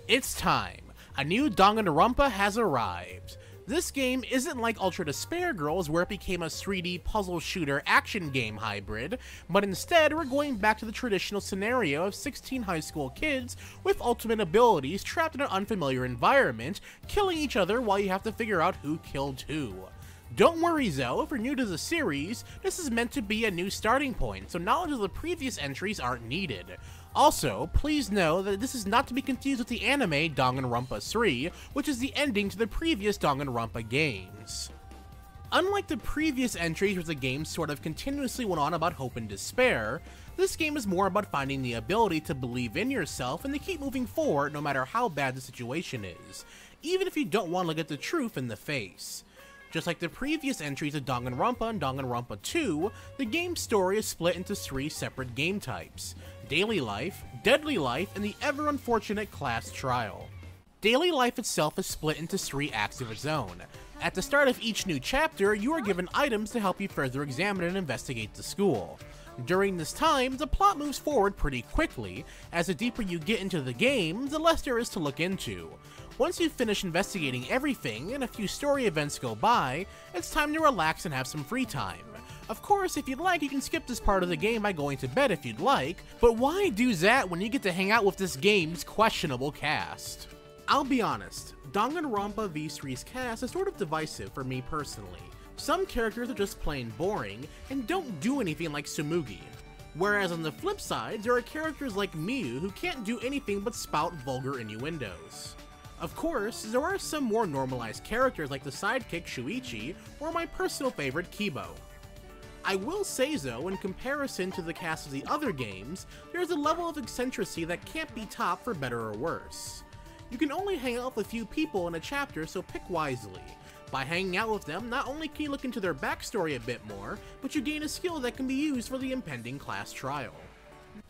It's time! A new Danganronpa has arrived. This game isn't like Ultra Despair Girls, where it became a 3D puzzle shooter action game hybrid, but instead we're going back to the traditional scenario of 16 high school kids with ultimate abilities trapped in an unfamiliar environment, killing each other while you have to figure out who killed who. Don't worry though, if you're new to the series, this is meant to be a new starting point, so knowledge of the previous entries aren't needed. Also, please know that this is not to be confused with the anime Danganronpa 3, which is the ending to the previous Danganronpa games. Unlike the previous entries where the game sort of continuously went on about hope and despair, this game is more about finding the ability to believe in yourself and to keep moving forward no matter how bad the situation is, even if you don't want to look at the truth in the face. Just like the previous entries of Danganronpa and Danganronpa 2, the game's story is split into 3 separate game types: Daily Life, Deadly Life, and the ever-unfortunate Class Trial. Daily Life itself is split into 3 acts of its own. At the start of each new chapter, you are given items to help you further examine and investigate the school. During this time, the plot moves forward pretty quickly, as the deeper you get into the game, the less there is to look into. Once you've finished investigating everything and a few story events go by, it's time to relax and have some free time. Of course, if you'd like, you can skip this part of the game by going to bed if you'd like, but why do that when you get to hang out with this game's questionable cast? I'll be honest, Danganronpa V3's cast is sort of divisive for me personally. Some characters are just plain boring and don't do anything like Tsumugi. Whereas on the flip side, there are characters like Miu who can't do anything but spout vulgar innuendos. Of course, there are some more normalized characters like the sidekick Shuichi, or my personal favorite Kibo. I will say though, in comparison to the cast of the other games, there's a level of eccentricity that can't be topped for better or worse. You can only hang out with a few people in a chapter, so pick wisely. By hanging out with them, not only can you look into their backstory a bit more, but you gain a skill that can be used for the impending class trial.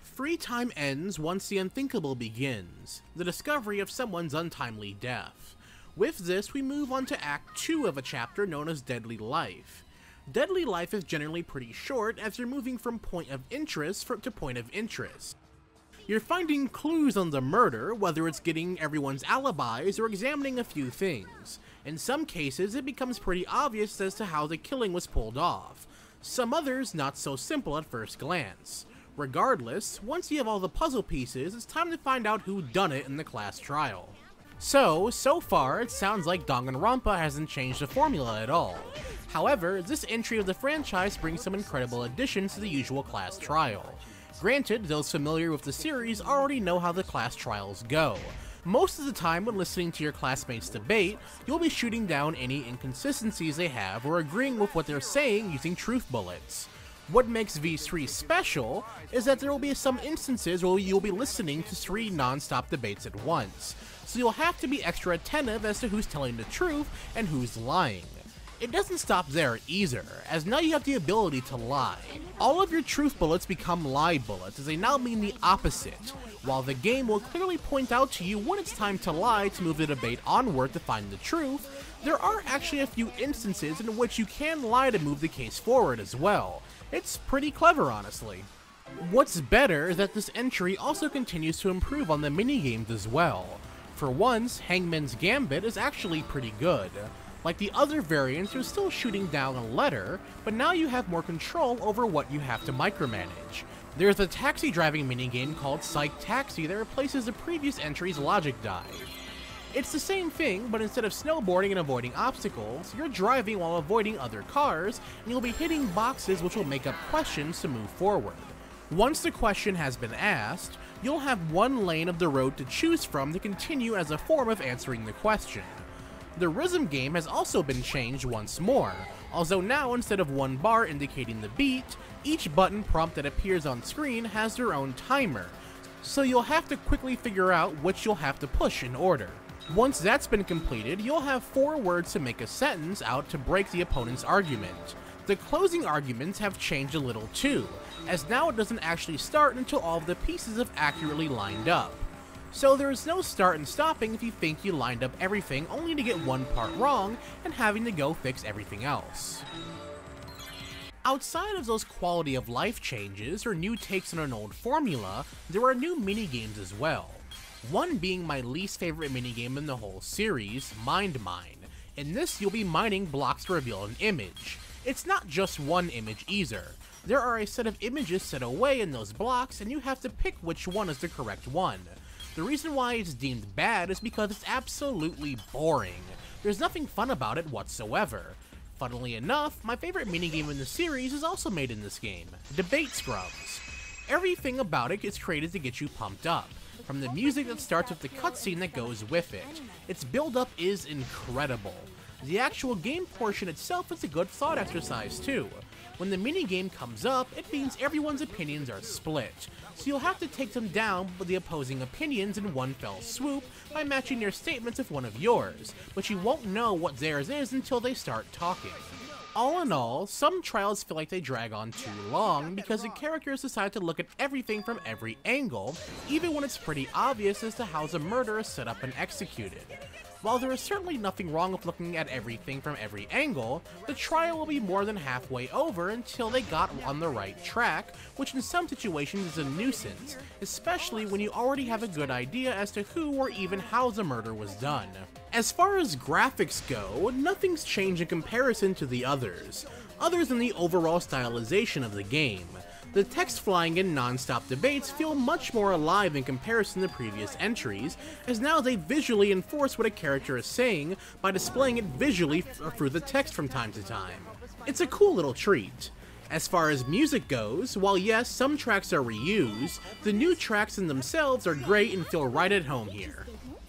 Free time ends once the unthinkable begins, the discovery of someone's untimely death. With this, we move on to Act 2 of a chapter known as Deadly Life. Deadly Life is generally pretty short as you're moving from point of interest to point of interest. You're finding clues on the murder, whether it's getting everyone's alibis or examining a few things. In some cases, it becomes pretty obvious as to how the killing was pulled off. Some others not so simple at first glance. Regardless, once you have all the puzzle pieces, it's time to find out who done it in the class trial. So far, it sounds like Danganronpa hasn't changed the formula at all. However, this entry of the franchise brings some incredible additions to the usual class trial. Granted, those familiar with the series already know how the class trials go. Most of the time when listening to your classmates debate, you'll be shooting down any inconsistencies they have or agreeing with what they're saying using truth bullets. What makes V3 special is that there will be some instances where you'll be listening to 3 non-stop debates at once, so you'll have to be extra attentive as to who's telling the truth and who's lying. It doesn't stop there either, as now you have the ability to lie. All of your truth bullets become lie bullets, as they now mean the opposite. While the game will clearly point out to you when it's time to lie to move the debate onward to find the truth, there are actually a few instances in which you can lie to move the case forward as well. It's pretty clever, honestly. What's better is that this entry also continues to improve on the minigames as well. For once, Hangman's Gambit is actually pretty good. Like the other variants, you're still shooting down a letter, but now you have more control over what you have to micromanage. There's a taxi driving minigame called Psych Taxi that replaces the previous entry's logic dive. It's the same thing, but instead of snowboarding and avoiding obstacles, you're driving while avoiding other cars, and you'll be hitting boxes which will make up questions to move forward. Once the question has been asked, you'll have one lane of the road to choose from to continue as a form of answering the question. The rhythm game has also been changed once more, although now instead of one bar indicating the beat, each button prompt that appears on screen has their own timer, so you'll have to quickly figure out which you'll have to push in order. Once that's been completed, you'll have 4 words to make a sentence out to break the opponent's argument. The closing arguments have changed a little too, as now it doesn't actually start until all of the pieces have accurately lined up. So there is no start and stopping if you think you lined up everything only to get one part wrong and having to go fix everything else. Outside of those quality of life changes or new takes on an old formula, there are new minigames as well. One being my least favorite minigame in the whole series, Mind Mine. In this, you'll be mining blocks to reveal an image. It's not just one image either. There are a set of images set away in those blocks, and you have to pick which one is the correct one. The reason why it's deemed bad is because it's absolutely boring. There's nothing fun about it whatsoever. Funnily enough, my favorite minigame in the series is also made in this game, Debate Scrubs. Everything about it is created to get you pumped up, from the music that starts with the cutscene that goes with it. Its build-up is incredible. The actual game portion itself is a good thought exercise too. When the minigame comes up, it means everyone's opinions are split, so you'll have to take them down with the opposing opinions in one fell swoop by matching their statements with one of yours, but you won't know what theirs is until they start talking. All in all, some trials feel like they drag on too long because the characters decide to look at everything from every angle, even when it's pretty obvious as to how the murder is set up and executed. While there is certainly nothing wrong with looking at everything from every angle, the trial will be more than halfway over until they got on the right track, which in some situations is a nuisance, especially when you already have a good idea as to who or even how the murder was done. As far as graphics go, nothing's changed in comparison to the others, other than the overall stylization of the game. The text flying in non-stop debates feel much more alive in comparison to previous entries, as now they visually enforce what a character is saying by displaying it visually through the text from time to time. It's a cool little treat. As far as music goes, while yes, some tracks are reused, the new tracks in themselves are great and feel right at home here.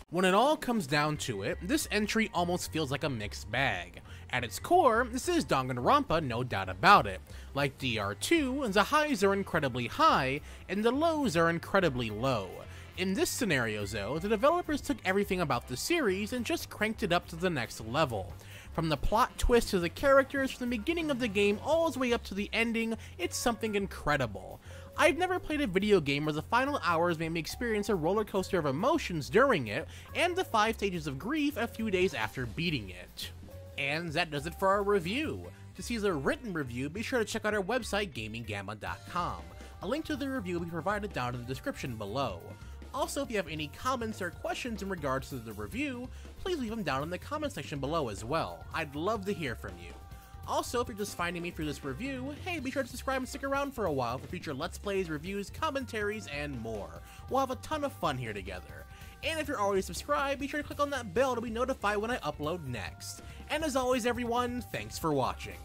When it all comes down to it, this entry almost feels like a mixed bag. At its core, this is Danganronpa, no doubt about it. Like DR2, the highs are incredibly high, and the lows are incredibly low. In this scenario though, the developers took everything about the series and just cranked it up to the next level. From the plot twist to the characters, from the beginning of the game all the way up to the ending, it's something incredible. I've never played a video game where the final hours made me experience a roller coaster of emotions during it, and the 5 stages of grief a few days after beating it. And that does it for our review. To see the written review, be sure to check out our website, gaminggamma.com. A link to the review will be provided down in the description below. Also, if you have any comments or questions in regards to the review, please leave them down in the comment section below as well. I'd love to hear from you. Also, if you're just finding me through this review, hey, be sure to subscribe and stick around for a while for future Let's Plays, reviews, commentaries, and more. We'll have a ton of fun here together. And if you're already subscribed, be sure to click on that bell to be notified when I upload next. And as always everyone, thanks for watching.